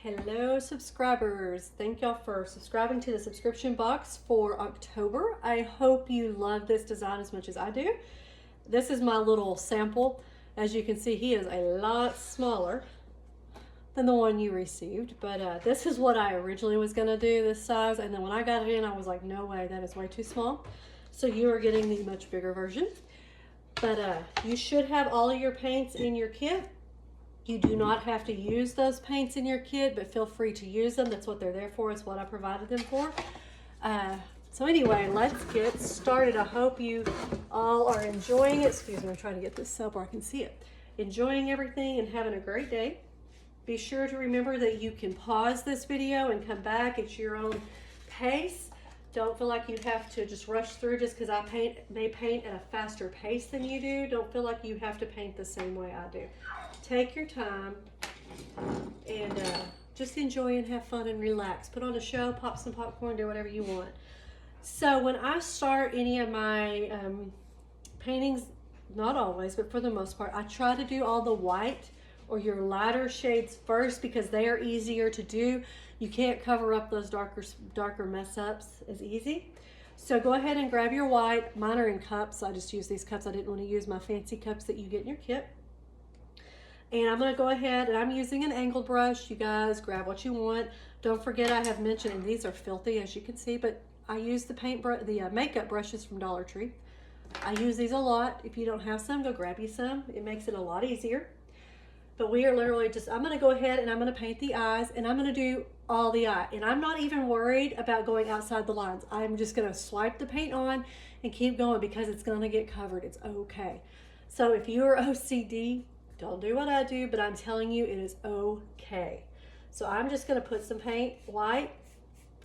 Hello subscribers. Thank y'all for subscribing to the subscription box for October. I hope you love this design as much as I do. This is my little sample. As you can see, he is a lot smaller than the one you received, but this is what I originally was gonna do, this size, and then when I got it in, I was like, no way, that is way too small. So you are getting the much bigger version. But you should have all of your paints in your kit. You do not have to use those paints in your kit, but feel free to use them. That's what they're there for. It's what I provided them for. So anyway, let's get started. I hope you all are enjoying it. Excuse me, I'm trying to get this up where I can see it. Enjoying everything and having a great day. Be sure to remember that you can pause this video and come back at your own pace. Don't feel like you have to just rush through just because I may paint at a faster pace than you do. Don't feel like you have to paint the same way I do. Take your time and just enjoy and have fun and relax. Put on a show, pop some popcorn, do whatever you want. So when I start any of my paintings, not always, but for the most part, I try to do all the white or your lighter shades first because they are easier to do. You can't cover up those darker mess ups as easy. So go ahead and grab your white. Mine are in cups. I just use these cups. I didn't want to use my fancy cups that you get in your kit. And I'm going to go ahead and I'm using an angled brush. You guys grab what you want. Don't forget I have mentioned, and these are filthy as you can see, but I use the makeup brushes from Dollar Tree. I use these a lot. If you don't have some, go grab you some. It makes it a lot easier. But we are literally just, I'm going to go ahead and I'm going to paint the eyes and I'm going to do all the eye. And I'm not even worried about going outside the lines. I'm just going to swipe the paint on and keep going because it's going to get covered. It's okay. So if you're OCD, don't do what I do, but I'm telling you it is okay. So I'm just going to put some paint, white,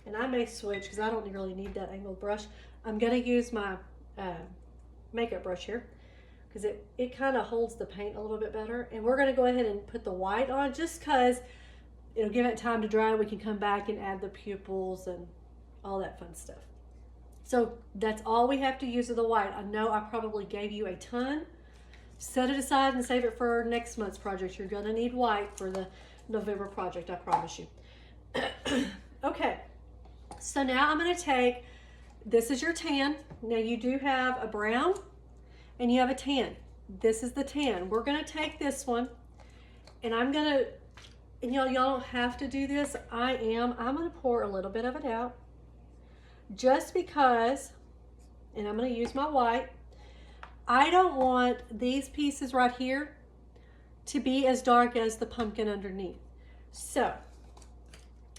and I may switch because I don't really need that angled brush. I'm going to use my makeup brush here because it kind of holds the paint a little bit better. And we're going to go ahead and put the white on just because it'll give it time to dry. We can come back and add the pupils and all that fun stuff. So that's all we have to use of the white. I know I probably gave you a ton. Set it aside and save it for next month's project. You're going to need white for the November project, I promise you. Okay, so now I'm going to take, this is your tan. Now you do have a brown and you have a tan. This is the tan. We're going to take this one and I'm going to, and y'all don't have to do this. I'm going to pour a little bit of it out just because, and I'm going to use my white. I don't want these pieces right here to be as dark as the pumpkin underneath. So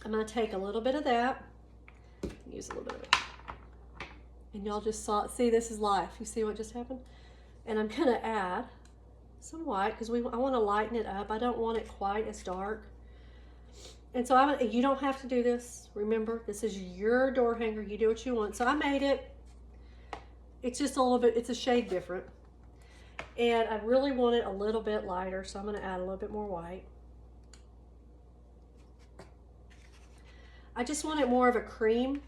I'm going to take a little bit of that, use a little bit of it. And y'all just saw it. See, this is life. You see what just happened? And I'm going to add some white because I want to lighten it up. I don't want it quite as dark. And so you don't have to do this. Remember, this is your door hanger. You do what you want. So I made it. It's just a little bit, it's a shade different. And I really want it a little bit lighter, so I'm going to add a little bit more white. I just want it more of a cream.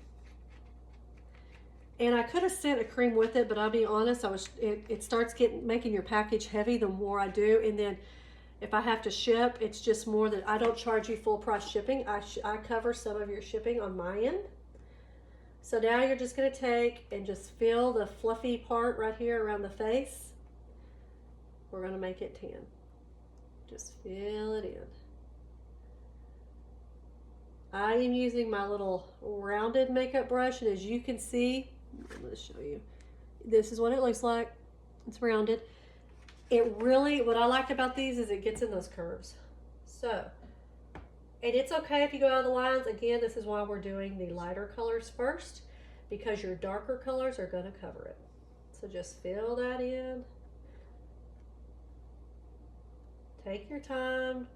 And I could have sent a cream with it, but I'll be honest, it starts making your package heavy the more I do. And then if I have to ship, it's just more that I don't charge you full price shipping. I cover some of your shipping on my end. So now you're just going to take and just fill the fluffy part right here around the face. We're going to make it tan. Just fill it in. I am using my little rounded makeup brush, and as you can see, I'm going to show you. This is what it looks like. It's rounded. What I like about these is it gets in those curves. So, and it's okay if you go out of the lines. Again, this is why we're doing the lighter colors first, because your darker colors are going to cover it. So just fill that in. Take your time.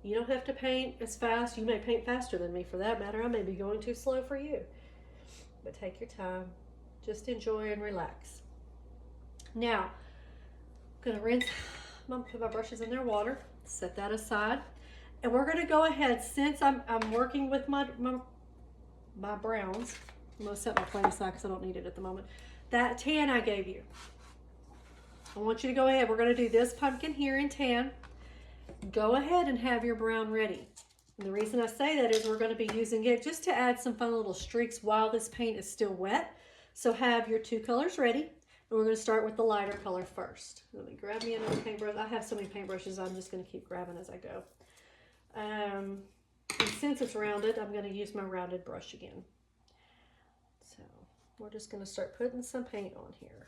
You don't have to paint as fast. You may paint faster than me for that matter. I may be going too slow for you. But take your time. Just enjoy and relax. Now, I'm going to rinse. I'm going to put my brushes in their water. Set that aside. And we're going to go ahead, since I'm working with my browns, I'm going to set my plate aside because I don't need it at the moment. That tan I gave you, I want you to go ahead. We're going to do this pumpkin here in tan. Go ahead and have your brown ready. And the reason I say that is we're going to be using it just to add some fun little streaks while this paint is still wet. So have your two colors ready. And we're going to start with the lighter color first. Let me grab me another paintbrush. I have so many paintbrushes, I'm just going to keep grabbing as I go. And since it's rounded, I'm going to use my rounded brush again. So we're just going to start putting some paint on here.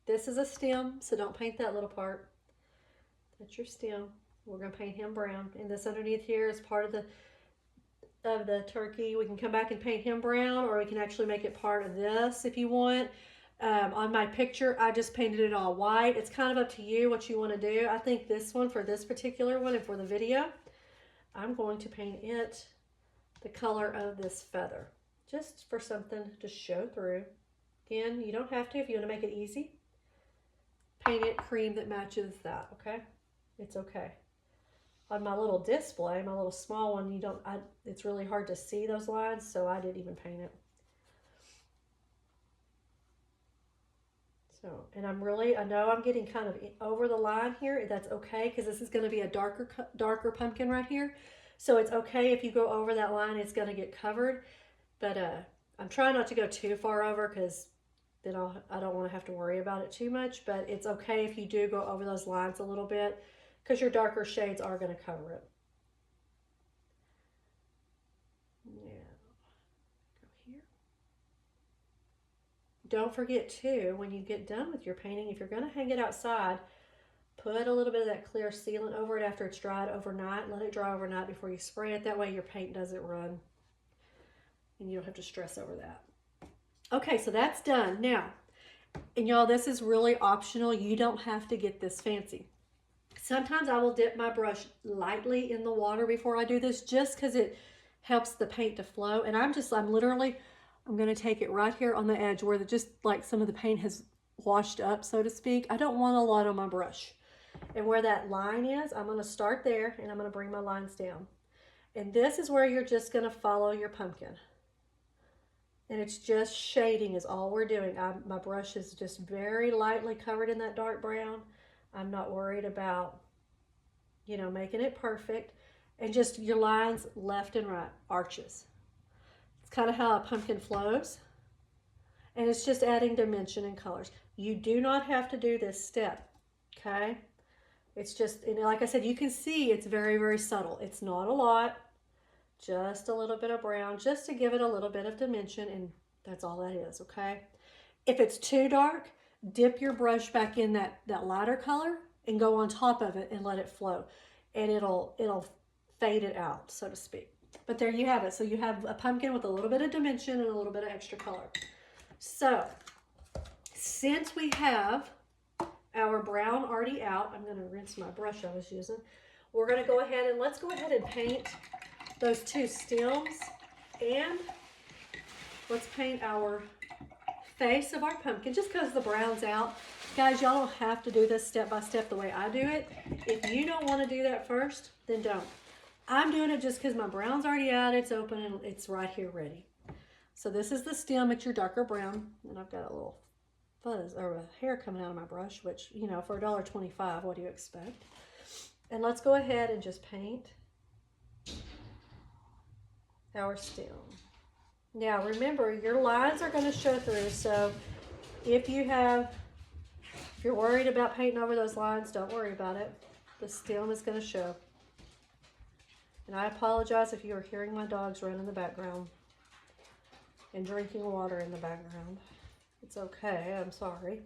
This is a stem, so don't paint that little part. That's your stem. We're going to paint him brown. And this underneath here is part of the turkey. We can come back and paint him brown, or we can actually make it part of this if you want. On my picture, I just painted it all white. It's kind of up to you what you want to do. I think this one, for this particular one and for the video, I'm going to paint it the color of this feather, just for something to show through. Again, you don't have to if you want to make it easy. Paint it cream that matches that, okay? It's okay. On my little display, my little small one, it's really hard to see those lines, so I didn't even paint it. So, and I know I'm getting kind of over the line here. That's okay, because this is going to be a darker pumpkin right here. So it's okay if you go over that line, it's going to get covered. But I'm trying not to go too far over, because then I don't want to have to worry about it too much. But it's okay if you do go over those lines a little bit, because your darker shades are going to cover it. Yeah. Go here. Don't forget too, when you get done with your painting, if you're going to hang it outside, put a little bit of that clear sealant over it after it's dried overnight. Let it dry overnight before you spray it. That way your paint doesn't run and you don't have to stress over that. Okay, so that's done. Now, and y'all, this is really optional. You don't have to get this fancy. Sometimes I will dip my brush lightly in the water before I do this, just because it helps the paint to flow. And I'm going to take it right here on the edge where just like some of the paint has washed up, so to speak. I don't want a lot on my brush. And where that line is, I'm going to start there, and I'm going to bring my lines down. And this is where you're just going to follow your pumpkin. And it's just shading is all we're doing. My brush is just very lightly covered in that dark brown. I'm not worried about, making it perfect. And just your lines left and right, arches. It's kind of how a pumpkin flows. And it's just adding dimension and colors. You do not have to do this step, okay? It's just, like I said, you can see it's very, very subtle. It's not a lot, just a little bit of brown, just to give it a little bit of dimension, and that's all that is, okay? If it's too dark, dip your brush back in that lighter color and go on top of it and let it flow. And it'll fade it out, so to speak. But there you have it. So you have a pumpkin with a little bit of dimension and a little bit of extra color. So since we have our brown already out, I'm going to rinse my brush I was using. We're going to go ahead and let's go ahead and paint those two stems, and let's paint our face of our pumpkin just because the brown's out. Guys, y'all don't have to do this step by step the way I do it. If you don't want to do that first, then don't. I'm doing it just because my brown's already out, it's open, and it's right here ready. So this is the stem, it's your darker brown, and I've got a little fuzz or a hair coming out of my brush, which, for $1.25, what do you expect? And let's go ahead and just paint our stem. Now remember, your lines are going to show through, so if you're worried about painting over those lines, don't worry about it. The stem is going to show. And I apologize if you are hearing my dogs run in the background and drinking water in the background. It's okay, I'm sorry.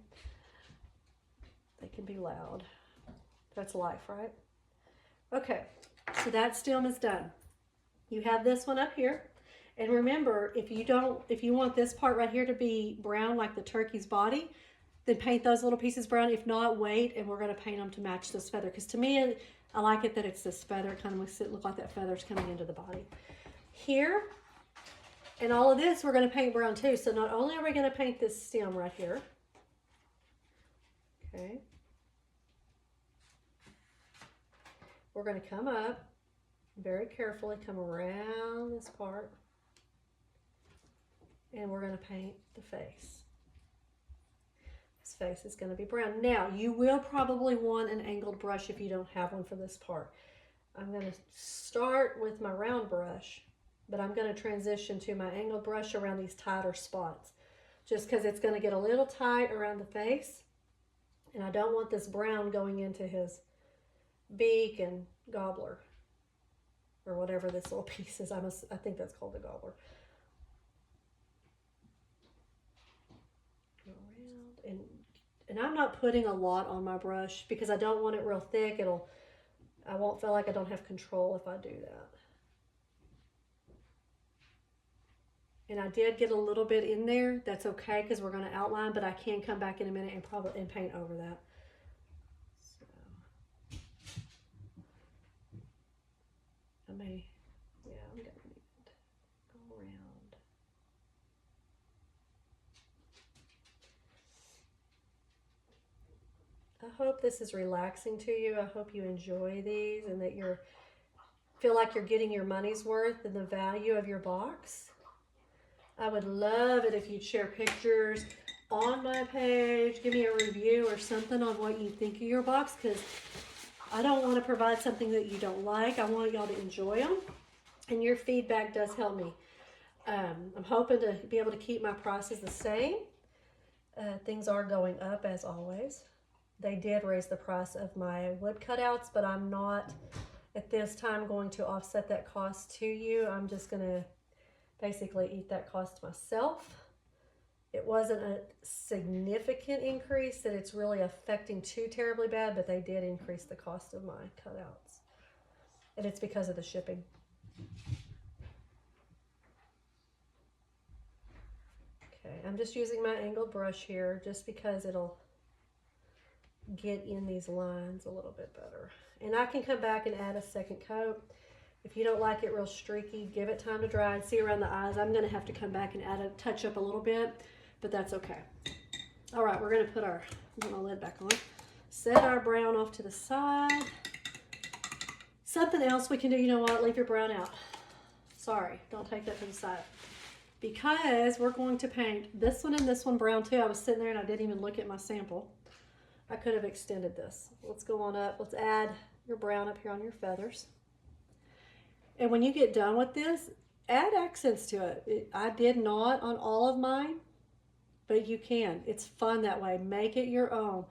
They can be loud. That's life, right? Okay, so that stem is done. You have this one up here. And remember, if you want this part right here to be brown like the turkey's body, then paint those little pieces brown. If not, wait, and we're going to paint them to match this feather. Because to me, I like it that it's this feather. It kind of makes it look like that feather's coming into the body. Here, and all of this, we're going to paint brown too. So not only are we going to paint this stem right here, okay, we're going to come up very carefully, come around this part, and we're going to paint the face. His face is going to be brown. Now, you will probably want an angled brush if you don't have one for this part. I'm going to start with my round brush, but I'm going to transition to my angled brush around these tighter spots, just because it's going to get a little tight around the face, and I don't want this brown going into his beak and gobbler, or whatever this little piece is. I think that's called the gobbler. Around, and I'm not putting a lot on my brush because I don't want it real thick. I won't feel like I don't have control if I do that. And I did get a little bit in there. That's okay because we're going to outline, but I can come back in a minute and paint over that. So I'm going to need to go around. I hope this is relaxing to you. I hope you enjoy these and that you feel like you're getting your money's worth and the value of your box. I would love it if you'd share pictures on my page. Give me a review or something on what you think of your box, because I don't want to provide something that you don't like. I want y'all to enjoy them, and your feedback does help me. I'm hoping to be able to keep my prices the same. Things are going up as always. They did raise the price of my wood cutouts, but I'm not at this time going to offset that cost to you. I'm just going to basically eat that cost myself. It wasn't a significant increase that it's really affecting too terribly bad, but they did increase the cost of my cutouts. And it's because of the shipping. Okay, I'm just using my angled brush here just because it'll get in these lines a little bit better. And I can come back and add a second coat. If you don't like it real streaky, give it time to dry. And see around the eyes, I'm going to have to come back and touch up a little bit, but that's okay. All right, we're going to put my lid back on. Set our brown off to the side. Something else we can do, you know what? Leave your brown out. Sorry, don't take that to the side. Because we're going to paint this one and this one brown too. I was sitting there and I didn't even look at my sample. I could have extended this. Let's go on up. Let's add your brown up here on your feathers. And when you get done with this, add accents to it. I did not on all of mine, but you can. It's fun that way. Make it your own.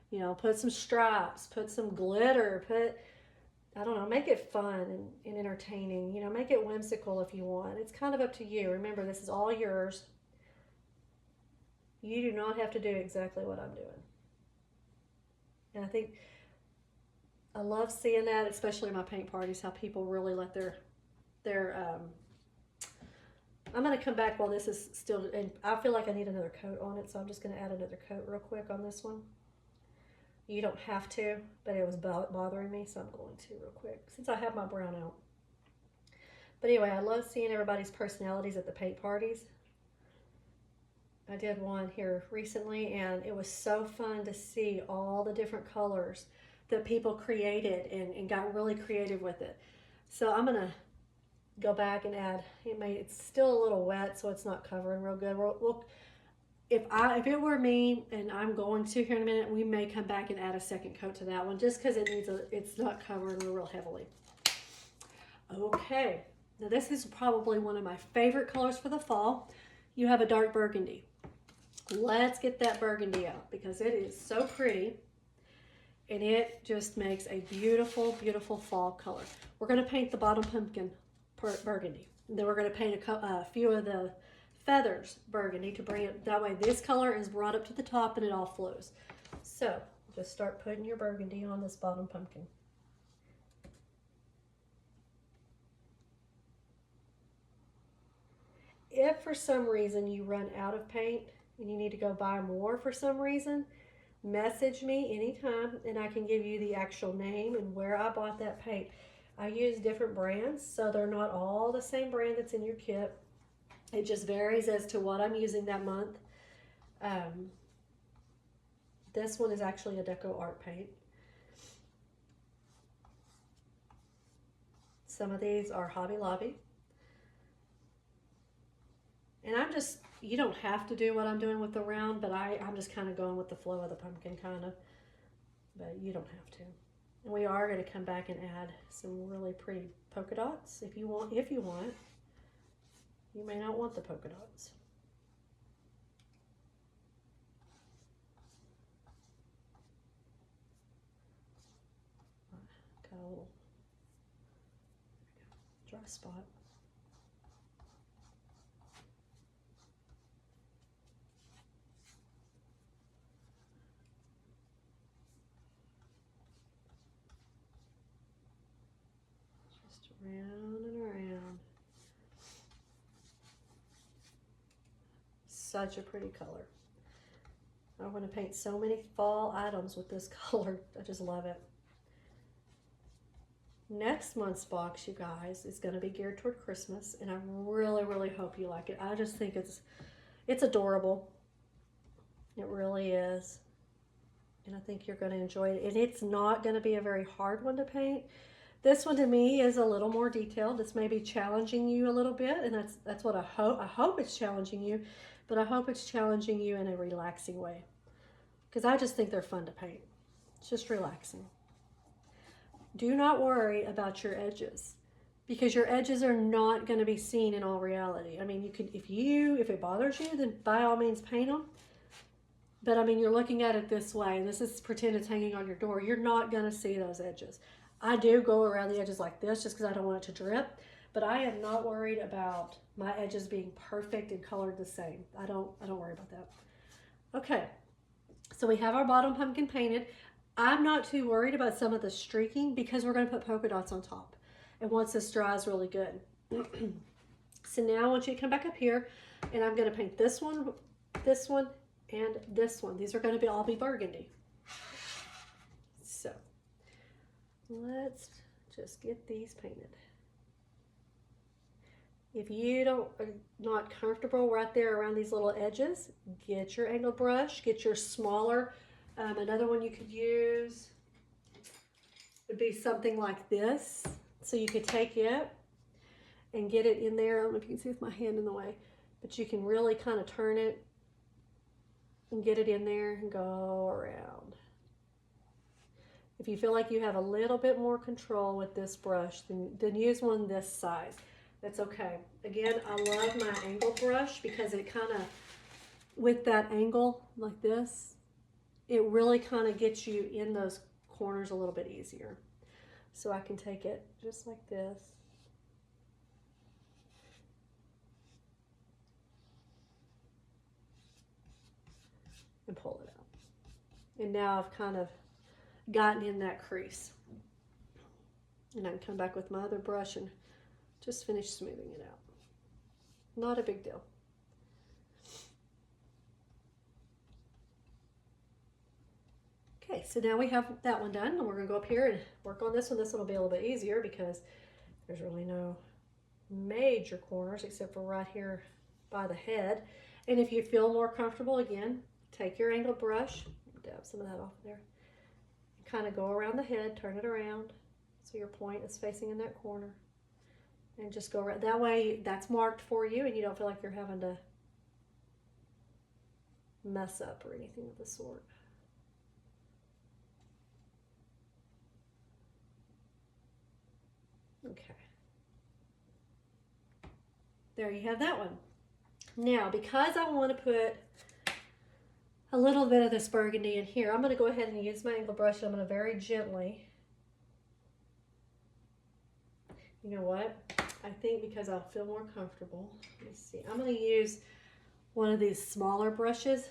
You know, put some stripes, put some glitter, I don't know, make it fun and entertaining. You know, make it whimsical if you want. It's kind of up to you. Remember, this is all yours. You do not have to do exactly what I'm doing. And I think I love seeing that, especially in my paint parties, how people really let their I'm going to come back while this is still, and I feel like I need another coat on it, so I'm just going to add another coat real quick on this one. You don't have to, but it was bothering me, so I'm going to real quick, since I have my brown out. But anyway, I love seeing everybody's personalities at the paint parties. I did one here recently, and it was so fun to see all the different colors that people created and got really creative with it. So I'm gonna go back and add. It's still a little wet, so it's not covering real good. If it were me, and I'm going to here in a minute, we may come back and add a second coat to that one, just because it's not covering real heavily. Okay, now this is probably one of my favorite colors for the fall. You have a dark burgundy. Let's get that burgundy out because it is so pretty. And it just makes a beautiful, beautiful fall color. We're going to paint the bottom pumpkin burgundy. And then we're going to paint a few of the feathers burgundy to bring it. That way this color is brought up to the top and it all flows. So just start putting your burgundy on this bottom pumpkin. If for some reason you run out of paint and you need to go buy more for some reason, message me anytime and I can give you the actual name and where I bought that paint. I use different brands, so they're not all the same brand that's in your kit. It just varies as to what I'm using that month. This one is actually a Deco Art paint. Some of these are Hobby Lobby. And I'm just You don't have to do what I'm doing with the round, but I'm just kind of going with the flow of the pumpkin kind of, but you don't have to. And we are going to come back and add some really pretty polka dots if you want. You may not want the polka dots. Got a little dry spot. Just around and around. Such a pretty color. I want to paint so many fall items with this color. I just love it. Next month's box, you guys, is going to be geared toward Christmas, and I really, really hope you like it. I just think it's adorable. It really is. And I think you're going to enjoy it. And it's not going to be a very hard one to paint. This one to me is a little more detailed. It's maybe challenging you a little bit, and that's what I hope. I hope it's challenging you, but I hope it's challenging you in a relaxing way. Because I just think they're fun to paint. It's just relaxing. Do not worry about your edges, because your edges are not going to be seen in all reality. I mean, you can, if it bothers you, then by all means paint them. But I mean, you're looking at it this way, and this is pretend it's hanging on your door. You're not going to see those edges. I do go around the edges like this just because I don't want it to drip, but I am not worried about my edges being perfect and colored the same. I don't worry about that. Okay, so we have our bottom pumpkin painted. I'm not too worried about some of the streaking because we're going to put polka dots on top. And once this dries really good. So now I want you to come back up here, and I'm going to paint this one, and this one. These are going to all be burgundy. So let's just get these painted. If you are not comfortable right there around these little edges, get your angled brush, get your smaller. Another one you could use would be something like this. So you could take it and get it in there. I don't know if you can see with my hand in the way, but you can really kind of turn it and get it in there and go around. If you feel like you have a little bit more control with this brush, then use one this size. That's okay. Again, I love my angle brush because it kind of, with that angle like this, it really kind of gets you in those corners a little bit easier. So I can take it just like this. And pull it out. And now I've kind of gotten in that crease. And I can come back with my other brush and just finish smoothing it out. Not a big deal. Okay, so now we have that one done, and we're going to go up here and work on this one. This one will be a little bit easier because there's really no major corners except for right here by the head. And if you feel more comfortable, again, take your angled brush, dab some of that off there, and kind of go around the head, turn it around so your point is facing in that corner. And just go around. That way, that's marked for you, and you don't feel like you're having to mess up or anything of the sort. Okay. There you have that one. Now, because I want to put a little bit of this burgundy in here, I'm going to go ahead and use my angle brush, and I'm going to very gently, you know what? I think because I'll feel more comfortable, let me see. I'm going to use one of these smaller brushes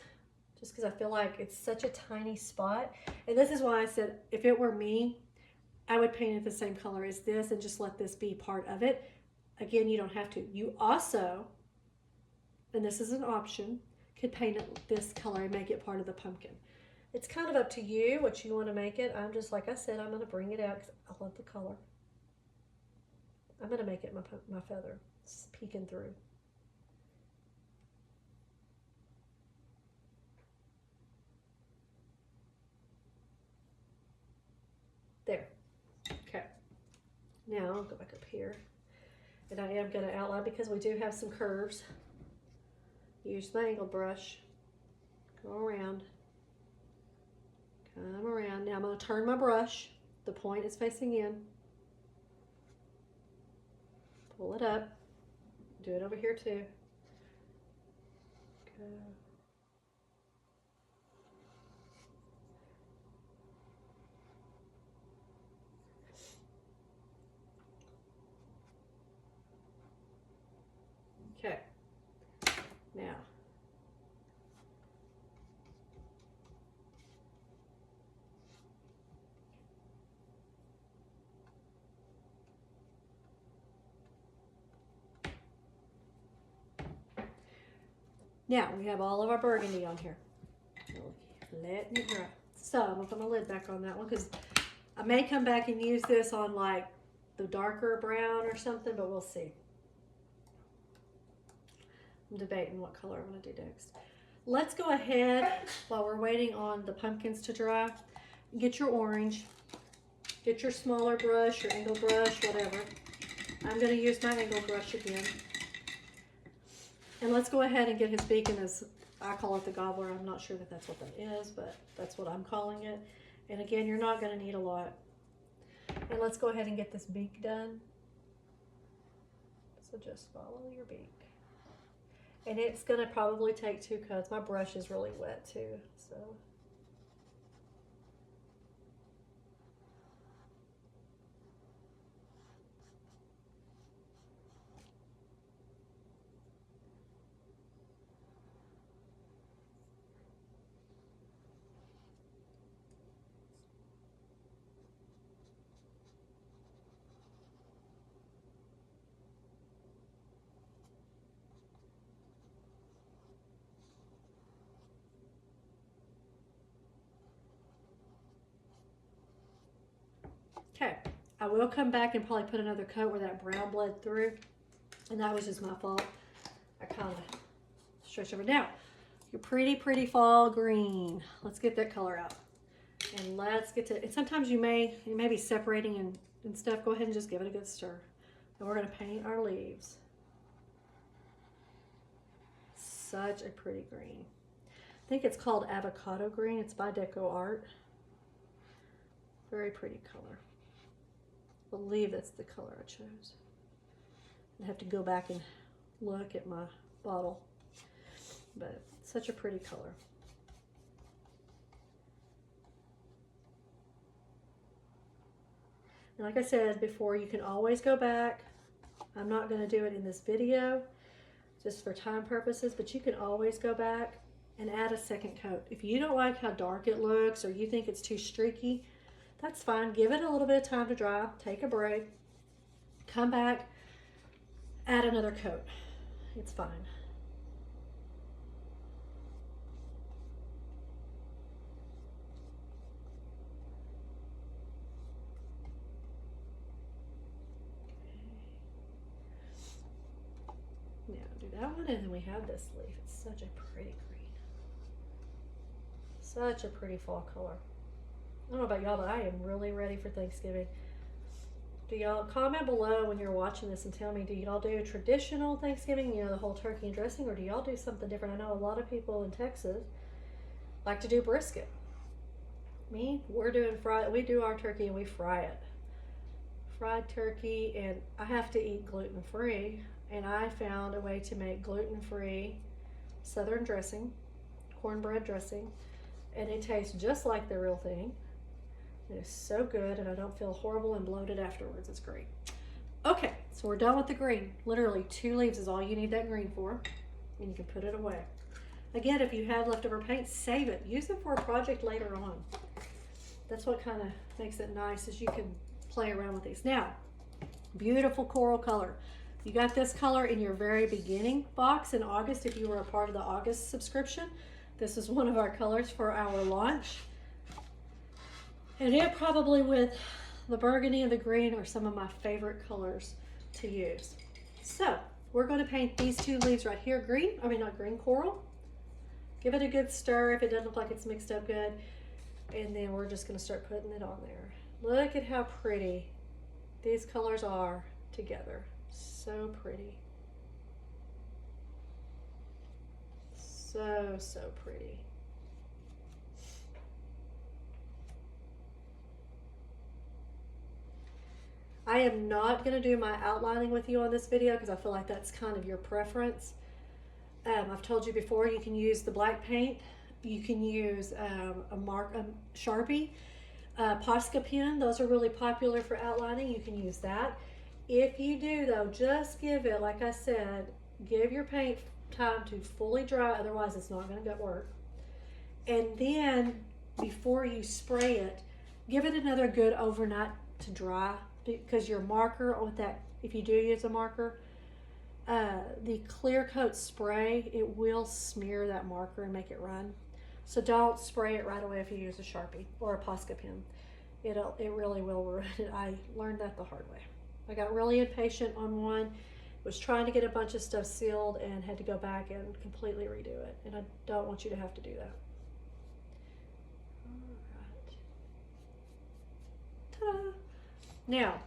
just because I feel like it's such a tiny spot. And this is why I said if it were me, I would paint it the same color as this and just let this be part of it. Again, you don't have to. You also, and this is an option, could paint it this color and make it part of the pumpkin. It's kind of up to you what you want to make it. I'm just, like I said, I'm going to bring it out because I love the color. I'm going to make it my feather. It's peeking through. There. Okay. Now I'll go back up here. And I am going to outline because we do have some curves. Use my angle brush. Go around. Come around. Now I'm going to turn my brush. The point is facing in. Pull it up. Do it over here too. Go. Okay. Now. Now we have all of our burgundy on here. Letting it dry. So I'm gonna put my lid back on that one because I may come back and use this on like the darker brown or something, but we'll see. I'm debating what color I'm gonna do next. Let's go ahead while we're waiting on the pumpkins to dry. Get your orange. Get your smaller brush, your angle brush, whatever. I'm gonna use my angle brush again. And let's go ahead and get his beak and his, I call it the gobbler. I'm not sure that that's what that is, but that's what I'm calling it. And again, you're not going to need a lot. And let's go ahead and get this beak done. So just follow your beak. And it's going to probably take 2 cuts. My brush is really wet too, so. Okay, I will come back and probably put another coat where that brown bled through. And that was just my fault. I kind of stretched over. Now, your pretty, pretty fall green. Let's get that color out. And let's get to, and sometimes you may be separating and stuff. Go ahead and just give it a good stir. And we're going to paint our leaves. Such a pretty green. I think it's called avocado green. It's by Deco Art. Very pretty color. I believe that's the color I chose. I have to go back and look at my bottle. But such a pretty color. And like I said before, you can always go back. I'm not going to do it in this video just for time purposes, but you can always go back and add a second coat. If you don't like how dark it looks or you think it's too streaky, that's fine. Give it a little bit of time to dry. Take a break. Come back. Add another coat. It's fine. Now do that one, and then we have this leaf. It's such a pretty green. Such a pretty fall color. I don't know about y'all, but I am really ready for Thanksgiving. Do y'all comment below when you're watching this and tell me, do y'all do traditional Thanksgiving, you know, the whole turkey and dressing, or do y'all do something different? I know a lot of people in Texas like to do brisket. Me, we're doing fried. We do our turkey and we fry it. Fried turkey, and I have to eat gluten-free, and I found a way to make gluten-free Southern dressing, cornbread dressing, and it tastes just like the real thing. It is so good, and I don't feel horrible and bloated afterwards. It's great. Okay, so we're done with the green. Literally 2 leaves is all you need that green for, and you can put it away. Again, if you have leftover paint, save it. Use it for a project later on. That's what kind of makes it nice, is you can play around with these. Now, beautiful coral color. You got this color in your very beginning box in August if you were a part of the August subscription. This is one of our colors for our launch. And it probably, with the burgundy and the green, are some of my favorite colors to use. So we're going to paint these 2 leaves right here green. I mean, not green, coral. Give it a good stir if it doesn't look like it's mixed up good. And then we're just going to start putting it on there. Look at how pretty these colors are together. So pretty. So, so pretty. I am not going to do my outlining with you on this video because I feel like that's kind of your preference. I've told you before, you can use the black paint. You can use a Sharpie, Posca pen. Those are really popular for outlining. You can use that. If you do though, just give it, like I said, give your paint time to fully dry, otherwise it's not going to work. And then before you spray it, give it another good overnight to dry, because your marker with that, if you do use a marker, the clear coat spray, it will smear that marker and make it run. So don't spray it right away if you use a Sharpie or a Posca pen. It really will ruin it. I learned that the hard way. I got really impatient on one, was trying to get a bunch of stuff sealed and had to go back and completely redo it. And I don't want you to have to do that. All right. Ta-da!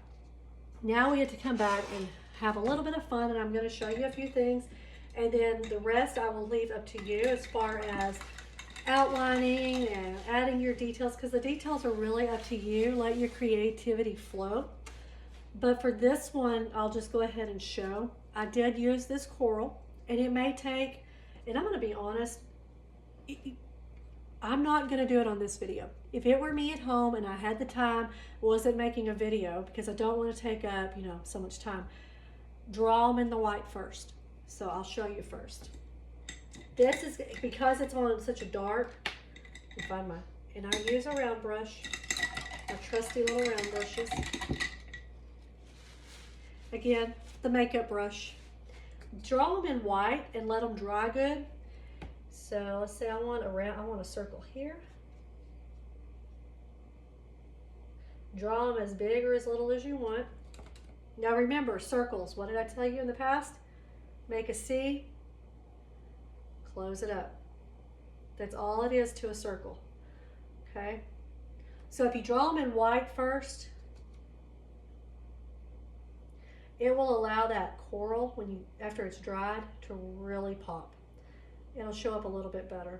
Now we get to come back and have a little bit of fun, and I'm going to show you a few things, and then the rest I will leave up to you as far as outlining and adding your details, because the details are really up to you. Let your creativity flow. But for this one, I'll just go ahead and show. I did use this coral, and it may take, and I'm going to be honest, I'm not going to do it on this video. If it were me at home and I had the time, wasn't making a video, because I don't want to take up, so much time, draw them in the white first. So I'll show you first. This is, because it's on such a dark, and I use a round brush, my trusty little round brushes. Again, the makeup brush. Draw them in white and let them dry good. So let's say I want a circle here. Draw them as big or as little as you want. Now remember, circles, what did I tell you in the past? Make a C, close it up. That's all it is to a circle, okay? So if you draw them in white first, it will allow that coral, after it's dried, to really pop. It'll show up a little bit better.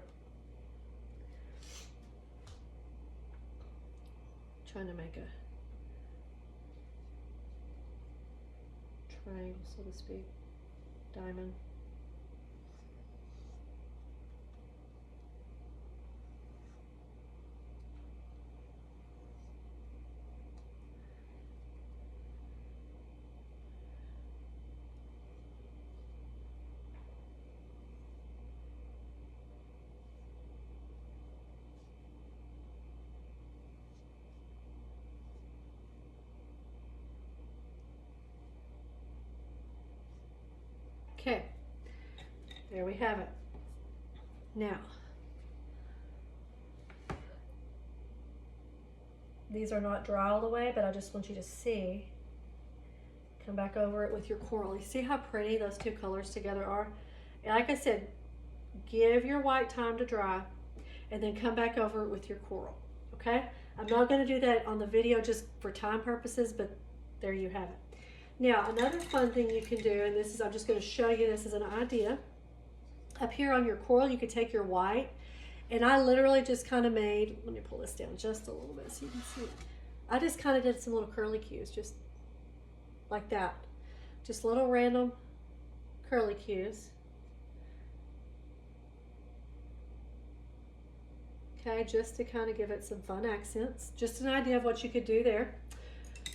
Trying to make a triangle, so to speak, diamond. Okay, there we have it. Now, these are not dry all the way, but I just want you to see. Come back over it with your coral. You see how pretty those two colors together are? And like I said, give your white time to dry, and then come back over it with your coral, okay? I'm not going to do that on the video just for time purposes, but there you have it. Now, another fun thing you can do, and this is, I'm just going to show you this as an idea. Up here on your coral, you could take your white, and I literally just kind of made, let me pull this down just a little bit so you can see it. I just kind of did some little curly cues, just like that. Just little random curly cues. Okay, just to kind of give it some fun accents. Just an idea of what you could do there.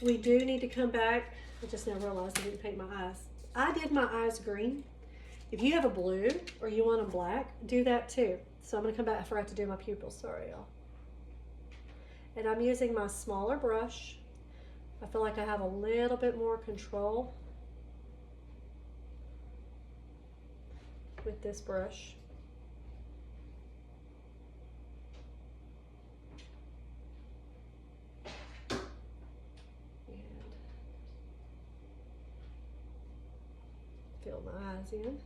We do need to come back. I just now realized I didn't paint my eyes. I did my eyes green. If you have a blue or you want them black, do that too. So I'm going to come back. I forgot to do my pupils. Sorry, y'all. And I'm using my smaller brush. I feel like I have a little bit more control with this brush. Fill my eyes in.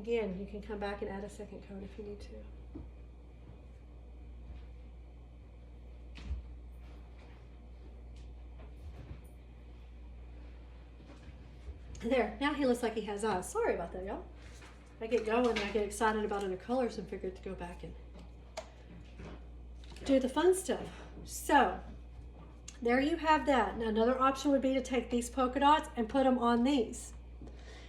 Again, you can come back and add a second coat if you need to. There, now he looks like he has eyes. Sorry about that, y'all. I get going and I get excited about other colors and figure to go back and do the fun stuff. So, there you have that. Now, another option would be to take these polka dots and put them on these.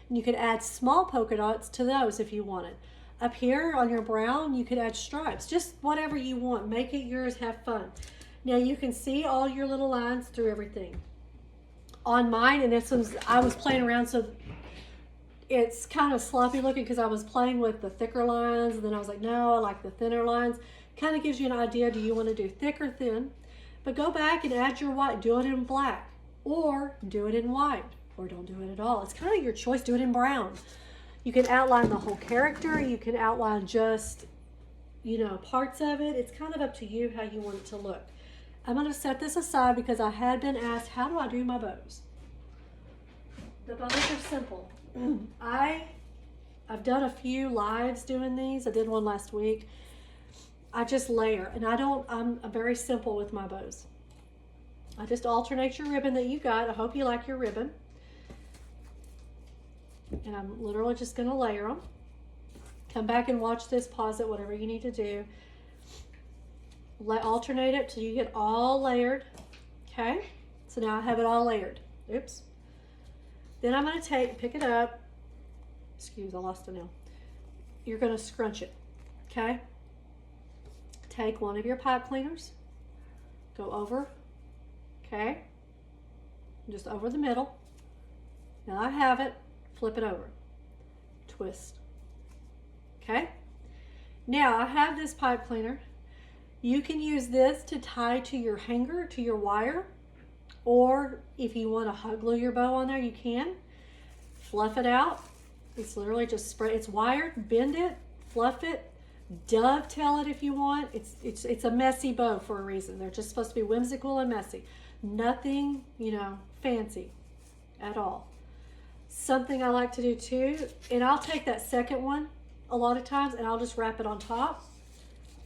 And you could add small polka dots to those if you wanted. Up here on your brown, you could add stripes. Just whatever you want. Make it yours. Have fun. Now, you can see all your little lines through everything. On mine, and this was, I was playing around, so it's kind of sloppy looking because I was playing with the thicker lines, and then I was like, no, I like the thinner lines. Kind of gives you an idea, do you want to do thick or thin? But go back and add your white. Do it in black, or do it in white, or don't do it at all. It's kind of your choice. Do it in brown. You can outline the whole character. You can outline just, you know, parts of it. It's kind of up to you how you want it to look. I'm going to set this aside because I had been asked, how do I do my bows? The bows are simple. I've done a few lives doing these. I did one last week. I just layer, and I'm very simple with my bows. I just alternate your ribbon that you got. I hope you like your ribbon. And I'm literally just going to layer them. Come back and watch this, pause it, whatever you need to do. Alternate it till you get all layered. Okay, so now I have it all layered. Oops. Then I'm going to pick it up. Excuse, I lost a nail. You're going to scrunch it. Okay. Take one of your pipe cleaners. Go over. Okay. Just over the middle. Now I have it. Flip it over. Twist. Okay. Now I have this pipe cleaner. You can use this to tie to your hanger, to your wire, or if you want to hot glue your bow on there, you can. Fluff it out. It's literally just spray. It's wired. Bend it, fluff it, dovetail it if you want. It's a messy bow for a reason. They're just supposed to be whimsical and messy. Nothing, you know, fancy at all. Something I like to do too, and I'll take that second one a lot of times and I'll just wrap it on top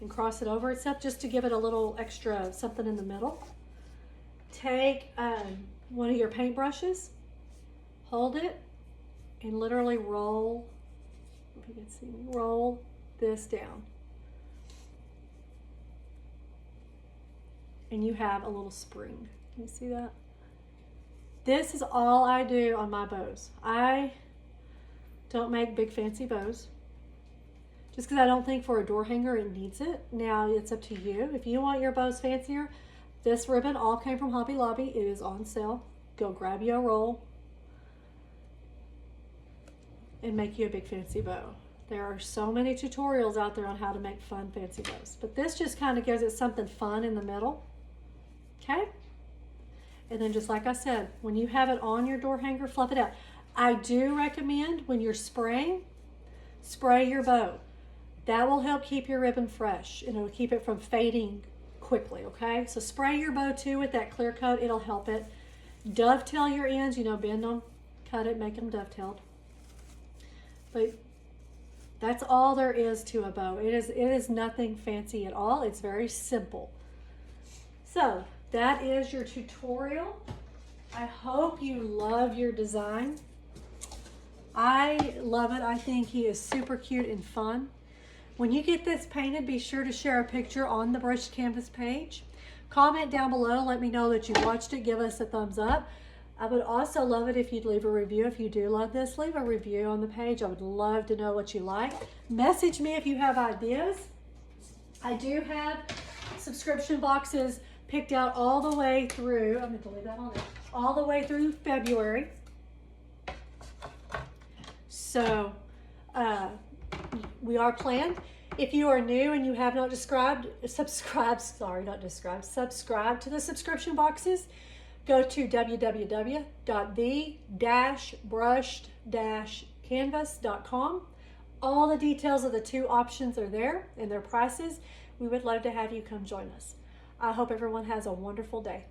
and cross it over itself just to give it a little extra something in the middle. Take one of your paint brushes, hold it, and literally roll, if you can see me, roll this down. And you have a little spring. Can you see that? This is all I do on my bows. I don't make big fancy bows. Just because I don't think for a door hanger it needs it. Now it's up to you. If you want your bows fancier, this ribbon all came from Hobby Lobby. It is on sale. Go grab you a roll and make you a big fancy bow. There are so many tutorials out there on how to make fun fancy bows. But this just kind of gives it something fun in the middle. Okay? And then just like I said, when you have it on your door hanger, fluff it out. I do recommend when you're spraying, spray your bow. That will help keep your ribbon fresh. It'll keep it from fading quickly, okay? So spray your bow too with that clear coat. It'll help it. Dovetail your ends, you know, bend them, cut it, make them dovetailed. But that's all there is to a bow. It is nothing fancy at all. It's very simple. So that is your tutorial. I hope you love your design. I love it. I think he is super cute and fun. When you get this painted, be sure to share a picture on the Brushed Canvas page. Comment down below. Let me know that you watched it. Give us a thumbs up. I would also love it if you'd leave a review. If you do love this, leave a review on the page. I would love to know what you like. Message me if you have ideas. I do have subscription boxes picked out all the way through. I'm going to leave that on there. All the way through February. So we are planned. If you are new and you have not subscribed to the subscription boxes, go to www.the-brushed-canvas.com. All the details of the two options are there and their prices. We would love to have you come join us. I hope everyone has a wonderful day.